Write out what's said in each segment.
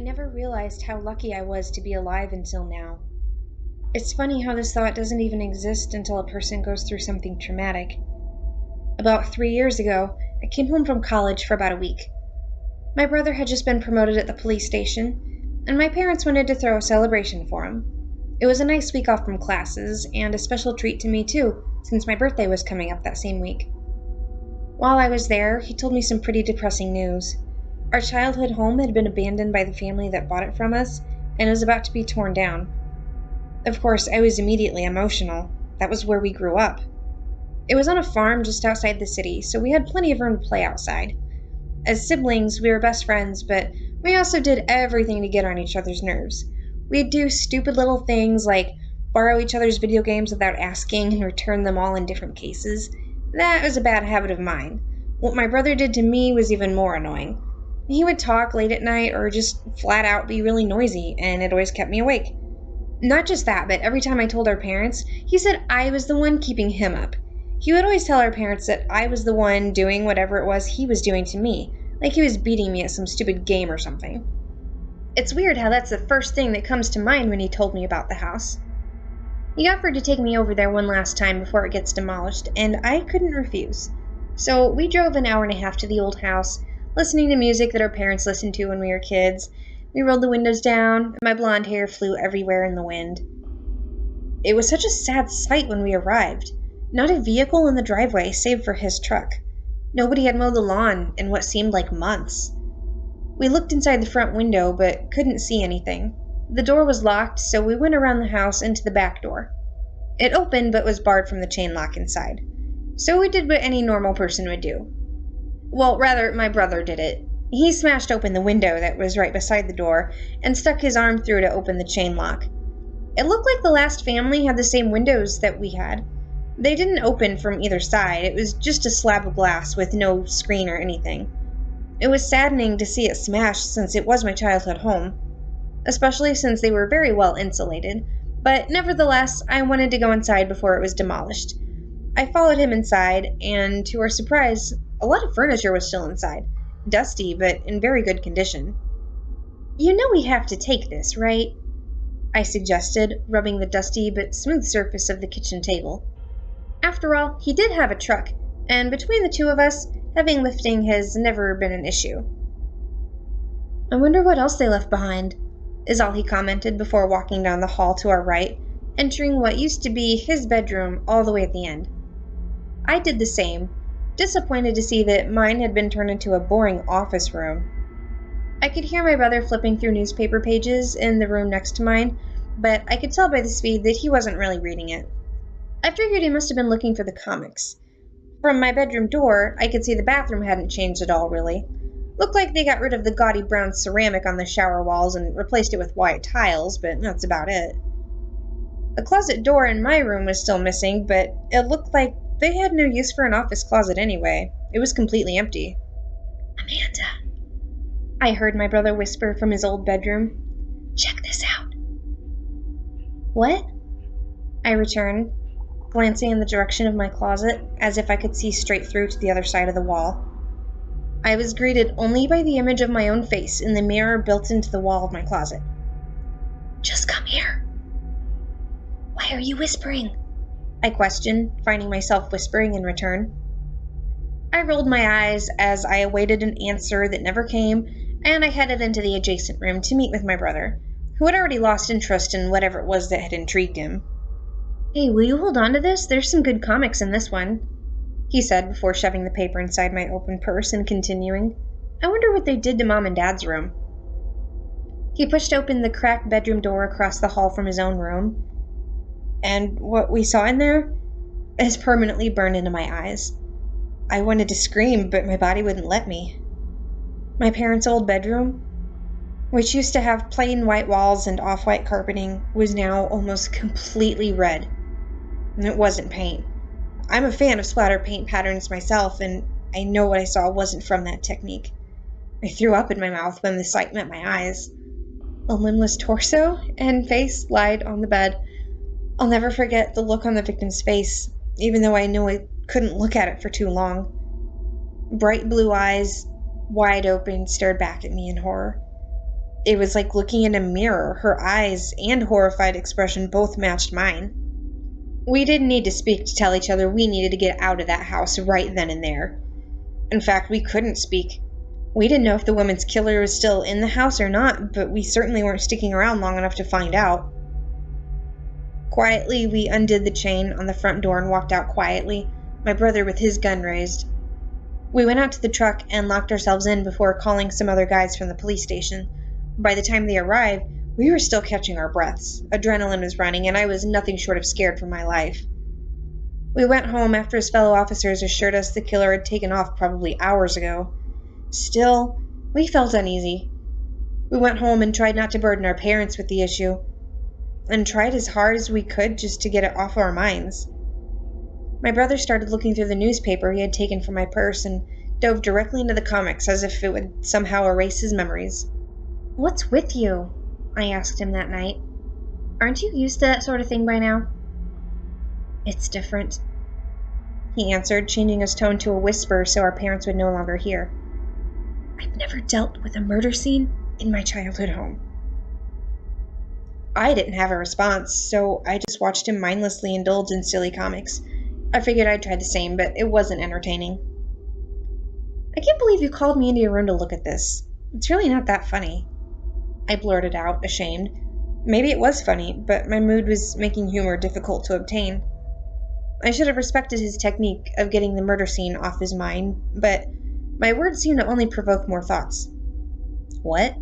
never realized how lucky I was to be alive until now. It's funny how this thought doesn't even exist until a person goes through something traumatic. About 3 years ago, I came home from college for about a week. My brother had just been promoted at the police station, and my parents wanted to throw a celebration for him. It was a nice week off from classes, and a special treat to me too, since my birthday was coming up that same week. While I was there, he told me some pretty depressing news. Our childhood home had been abandoned by the family that bought it from us, and was about to be torn down. Of course, I was immediately emotional. That was where we grew up. It was on a farm just outside the city, so we had plenty of room to play outside. As siblings, we were best friends, but we also did everything to get on each other's nerves. We'd do stupid little things like borrow each other's video games without asking and return them all in different cases. That was a bad habit of mine. What my brother did to me was even more annoying. He would talk late at night or just flat out be really noisy, and it always kept me awake. Not just that, but every time I told our parents, he said I was the one keeping him up. He would always tell our parents that I was the one doing whatever it was he was doing to me, like he was beating me at some stupid game or something. It's weird how that's the first thing that comes to mind when he told me about the house. He offered to take me over there one last time before it gets demolished, and I couldn't refuse. So we drove an hour and a half to the old house, listening to music that our parents listened to when we were kids. We rolled the windows down, and my blonde hair flew everywhere in the wind. It was such a sad sight when we arrived. Not a vehicle in the driveway, save for his truck. Nobody had mowed the lawn in what seemed like months. We looked inside the front window, but couldn't see anything. The door was locked, so we went around the house into the back door. It opened, but was barred from the chain lock inside. So we did what any normal person would do. Well, rather, my brother did it. He smashed open the window that was right beside the door and stuck his arm through to open the chain lock. It looked like the last family had the same windows that we had. They didn't open from either side. It was just a slab of glass with no screen or anything. It was saddening to see it smashed since it was my childhood home, especially since they were very well insulated, but nevertheless, I wanted to go inside before it was demolished. I followed him inside, and to our surprise, a lot of furniture was still inside. Dusty, but in very good condition. "You know we have to take this, right?" I suggested, rubbing the dusty but smooth surface of the kitchen table. After all, he did have a truck, and between the two of us, heavy lifting has never been an issue. "I wonder what else they left behind," is all he commented before walking down the hall to our right, entering what used to be his bedroom all the way at the end. I did the same, disappointed to see that mine had been turned into a boring office room. I could hear my brother flipping through newspaper pages in the room next to mine, but I could tell by the speed that he wasn't really reading it. I figured he must have been looking for the comics. From my bedroom door, I could see the bathroom hadn't changed at all, really. Looked like they got rid of the gaudy brown ceramic on the shower walls and replaced it with white tiles, but that's about it. The closet door in my room was still missing, but it looked like they had no use for an office closet anyway. It was completely empty. "Amanda," I heard my brother whisper from his old bedroom. "Check this out." "What?" I returned, glancing in the direction of my closet, as if I could see straight through to the other side of the wall. I was greeted only by the image of my own face in the mirror built into the wall of my closet. "Just come here." "Why are you whispering?" I questioned, finding myself whispering in return. I rolled my eyes as I awaited an answer that never came, and I headed into the adjacent room to meet with my brother, who had already lost interest in whatever it was that had intrigued him. "Hey, will you hold on to this? There's some good comics in this one," he said before shoving the paper inside my open purse and continuing. "I wonder what they did to Mom and Dad's room." He pushed open the cracked bedroom door across the hall from his own room, and what we saw in there is permanently burned into my eyes. I wanted to scream, but my body wouldn't let me. My parents' old bedroom, which used to have plain white walls and off-white carpeting, was now almost completely red. And it wasn't paint. I'm a fan of splatter paint patterns myself, and I know what I saw wasn't from that technique. I threw up in my mouth when the sight met my eyes. A limbless torso and face lied on the bed. I'll never forget the look on the victim's face, even though I knew I couldn't look at it for too long. Bright blue eyes, wide open, stared back at me in horror. It was like looking in a mirror. Her eyes and horrified expression both matched mine. We didn't need to speak to tell each other we needed to get out of that house right then and there. In fact, we couldn't speak. We didn't know if the woman's killer was still in the house or not, but we certainly weren't sticking around long enough to find out. Quietly, we undid the chain on the front door and walked out quietly, my brother with his gun raised. We went out to the truck and locked ourselves in before calling some other guys from the police station. By the time they arrived, we were still catching our breaths. Adrenaline was running, and I was nothing short of scared for my life. We went home after his fellow officers assured us the killer had taken off probably hours ago. Still, we felt uneasy. We went home and tried not to burden our parents with the issue, and tried as hard as we could just to get it off our minds. My brother started looking through the newspaper he had taken from my purse and dove directly into the comics as if it would somehow erase his memories. "What's with you?" I asked him that night. "Aren't you used to that sort of thing by now?" "It's different," he answered, changing his tone to a whisper so our parents would no longer hear. "I've never dealt with a murder scene in my childhood home." I didn't have a response, so I just watched him mindlessly indulge in silly comics. I figured I'd try the same, but it wasn't entertaining. "I can't believe you called me into your room to look at this. It's really not that funny," I blurted out, ashamed. Maybe it was funny, but my mood was making humor difficult to obtain. I should have respected his technique of getting the murder scene off his mind, but my words seemed to only provoke more thoughts. "What?"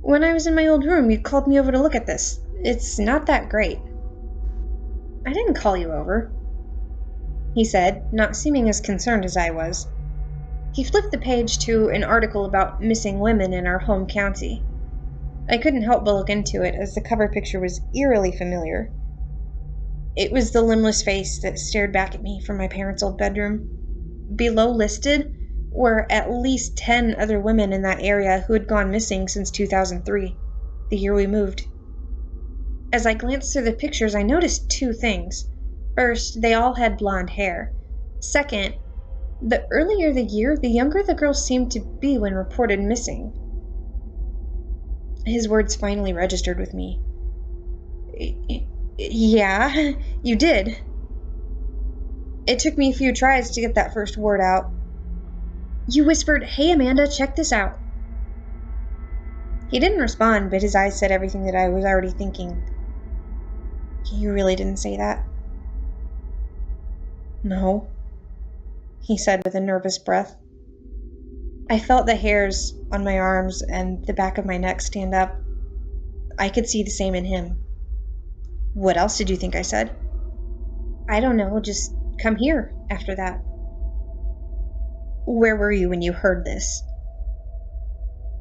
"When I was in my old room, you called me over to look at this. It's not that great." "I didn't call you over," he said, not seeming as concerned as I was. He flipped the page to an article about missing women in our home county. I couldn't help but look into it, as the cover picture was eerily familiar. It was the limbless face that stared back at me from my parents' old bedroom. Below listed were at least 10 other women in that area who had gone missing since 2003, the year we moved. As I glanced through the pictures, I noticed two things. First, they all had blonde hair. Second, the earlier the year, the younger the girls seemed to be when reported missing. His words finally registered with me. "Yeah, you did." It took me a few tries to get that first word out. "You whispered, 'Hey Amanda, check this out.'" He didn't respond, but his eyes said everything that I was already thinking. "You really didn't say that?" "No," he said with a nervous breath. I felt the hairs on my arms and the back of my neck stand up. I could see the same in him. "What else did you think I said?" "I don't know, just come here after that." "Where were you when you heard this?"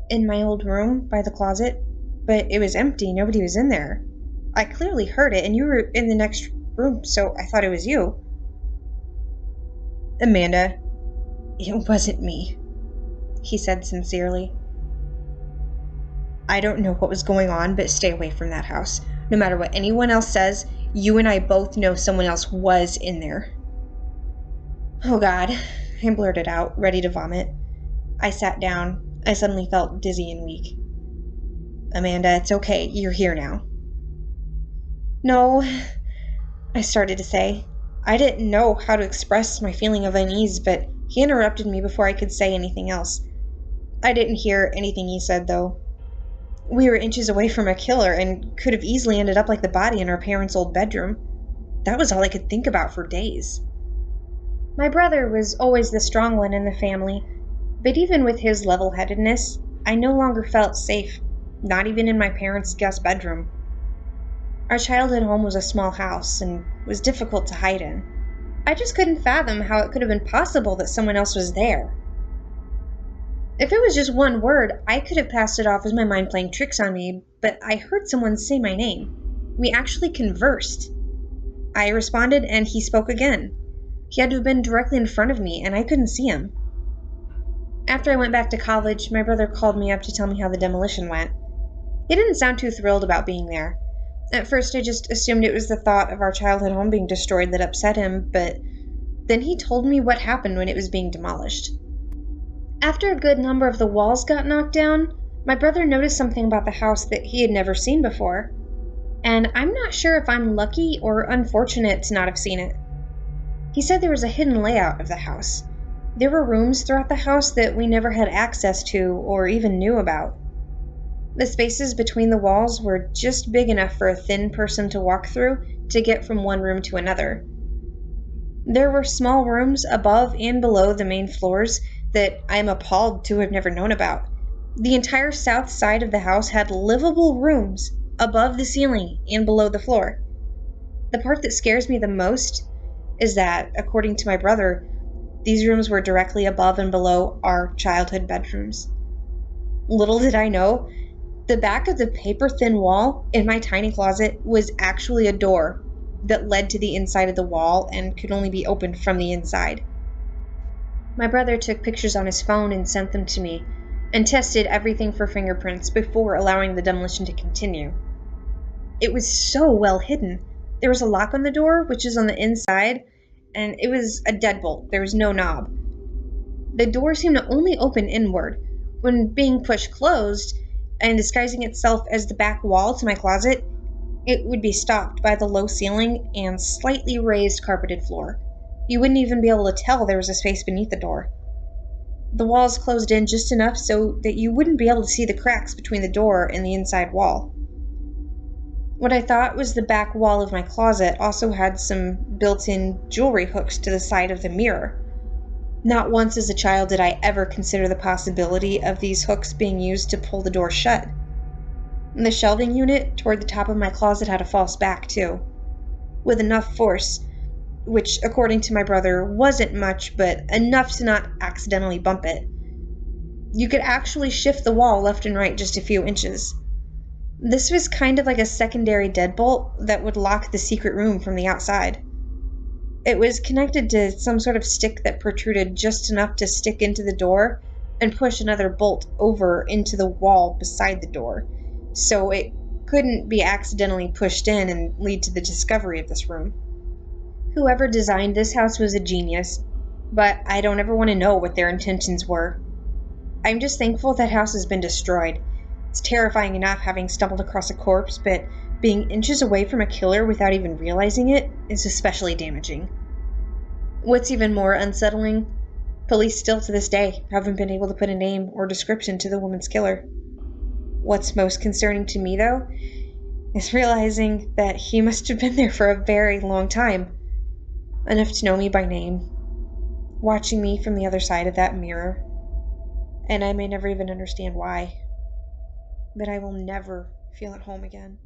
"In my old room, by the closet. But it was empty, nobody was in there. I clearly heard it, and you were in the next room, so I thought it was you." "Amanda, it wasn't me," he said sincerely. "I don't know what was going on, but stay away from that house. No matter what anyone else says, you and I both know someone else was in there." "Oh God," I blurted out, ready to vomit. I sat down. I suddenly felt dizzy and weak. "Amanda, it's okay. You're here now." "No," I started to say. I didn't know how to express my feeling of unease, but he interrupted me before I could say anything else. I didn't hear anything he said, though. We were inches away from a killer and could have easily ended up like the body in our parents' old bedroom. That was all I could think about for days. My brother was always the strong one in the family, but even with his level-headedness, I no longer felt safe, not even in my parents' guest bedroom. Our childhood home was a small house and was difficult to hide in. I just couldn't fathom how it could have been possible that someone else was there. If it was just one word, I could have passed it off as my mind playing tricks on me, but I heard someone say my name. We actually conversed. I responded, and he spoke again. He had to have been directly in front of me, and I couldn't see him. After I went back to college, my brother called me up to tell me how the demolition went. He didn't sound too thrilled about being there. At first, I just assumed it was the thought of our childhood home being destroyed that upset him, but then he told me what happened when it was being demolished. After a good number of the walls got knocked down, My brother noticed something about the house that he had never seen before, and I'm not sure if I'm lucky or unfortunate to not have seen it. He said there was a hidden layout of the house. There were rooms throughout the house that we never had access to or even knew about. The spaces between the walls were just big enough for a thin person to walk through to get from one room to another. There were small rooms above and below the main floors that I am appalled to have never known about. The entire south side of the house had livable rooms above the ceiling and below the floor. The part that scares me the most is that, according to my brother, these rooms were directly above and below our childhood bedrooms. Little did I know, the back of the paper-thin wall in my tiny closet was actually a door that led to the inside of the wall and could only be opened from the inside. My brother took pictures on his phone and sent them to me, and tested everything for fingerprints before allowing the demolition to continue. It was so well hidden. There was a lock on the door, which is on the inside, and it was a deadbolt. There was no knob. The door seemed to only open inward. When being pushed closed and disguising itself as the back wall to my closet, it would be stopped by the low ceiling and slightly raised carpeted floor. You wouldn't even be able to tell there was a space beneath the door. The walls closed in just enough so that you wouldn't be able to see the cracks between the door and the inside wall. What I thought was the back wall of my closet also had some built-in jewelry hooks to the side of the mirror. Not once as a child did I ever consider the possibility of these hooks being used to pull the door shut. The shelving unit toward the top of my closet had a false back, too, with enough force, which, according to my brother, wasn't much, but enough to not accidentally bump it. You could actually shift the wall left and right just a few inches. This was kind of like a secondary deadbolt that would lock the secret room from the outside. It was connected to some sort of stick that protruded just enough to stick into the door and push another bolt over into the wall beside the door, so it couldn't be accidentally pushed in and lead to the discovery of this room. Whoever designed this house was a genius, but I don't ever want to know what their intentions were. I'm just thankful that house has been destroyed. It's terrifying enough having stumbled across a corpse, but being inches away from a killer without even realizing it is especially damaging. What's even more unsettling, police still to this day haven't been able to put a name or description to the woman's killer. What's most concerning to me, though, is realizing that he must have been there for a very long time, enough to know me by name, watching me from the other side of that mirror, and I may never even understand why, but I will never feel at home again.